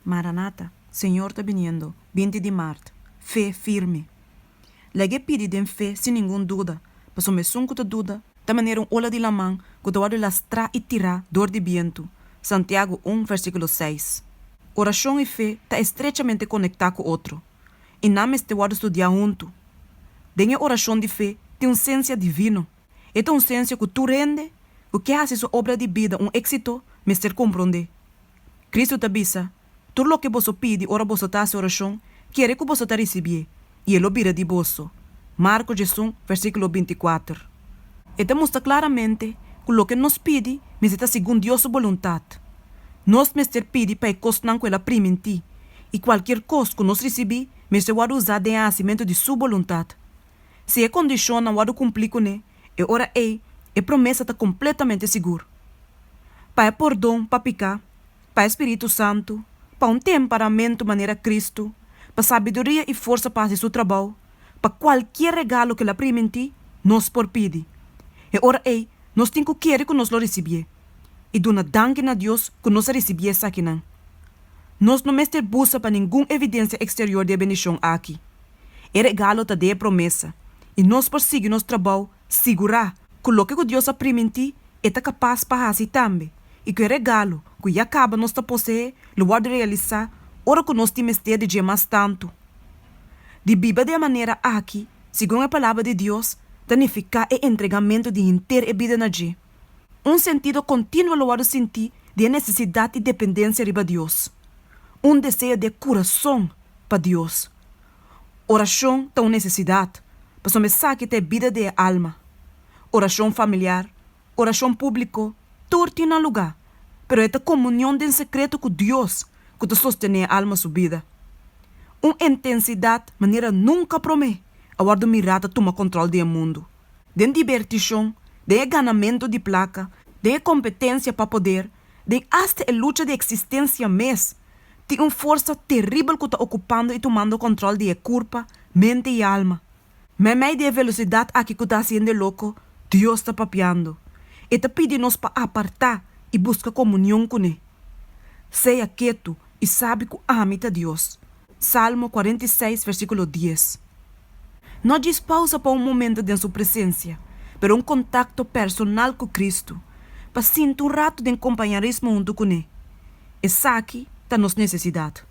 Maranata, Senhor está viniendo, 20 de março. Fé firme. Lege pedi den fé sem nenhuma dúvida, mas o mesmo que dúvida, da maneira ola de la mão, que te vai lastrar e tirar dor de viento. Santiago 1, versículo 6. Oração e fé está estrechamente conectadas com o outro. E não me te vai estudar junto. Denha oração de fé tem uma essência divina. É uma essência que tu rende, o que hace sua obra de vida um êxito, me ser compreender. Cristo te avisa, tudo o que você pede, ora você está a oração, quer que você está receber, e ele vira de você. Marcos 16, versículo 24. E mostra claramente que o que nos pede, me está segundo Deus sua vontade. Nós me pede para que costam com ela prima em ti, e qualquer coisa que nós recebemos, me se vai usar de acimento de sua vontade. Se a condição não vai cumprir com ele, e ora a promessa está completamente segura. Para perdão, para picar, para Espírito Santo, para um temperamento maneira Cristo, para sabedoria e força para fazer seu trabalho, para qualquer regalo que ela prima em ti, nós por pedir. E ora nós temos que querer que nós lo receber. E dona danke a Deus que nós receber essa aqui não. Nós não mestre busca para nenhuma evidência exterior de bendição aqui. E regalo está de promessa. E nós por seguir nosso trabalho, segurar que o que Deus aprima em ti é capaz para fazer também. E que o regalo que já acaba nós possuir, lo vai realizar, ora que nós temos de mais tanto. De viver de maneira aqui, segundo a palavra de Deus, significa o entregamento de inteira vida na gente. Um sentido contínuo lo vai sentir de necessidade e dependência de Deus. Um desejo de coração para Deus. Oração é uma necessidade, mas não me saque de vida de alma. Oração familiar, oração público, tudo tem um lugar, pero é a comunhão de secreto com Deus que te sustém a alma subida. Uma intensidade, maneira nunca promete, a hora de mirada toma controle do mundo. De divertição, de ganamento de placa, de competência para poder, de hasta a luta de existência mesmo, tem uma força terrível que está ocupando e tomando controle de corpo, mente e alma. Mas meio de velocidade aqui que está sendo louco, Deus está papiando. E está pedindo-nos para apartar e buscar comunhão com Ele. Seja quieto e sabe que ama a Deus. Salmo 46, versículo 10. Não diz pausa para um momento de sua presença, mas um contato personal com Cristo, para sentir um rato de companheirismo junto com Ele. Essa aqui está nossa necessidade.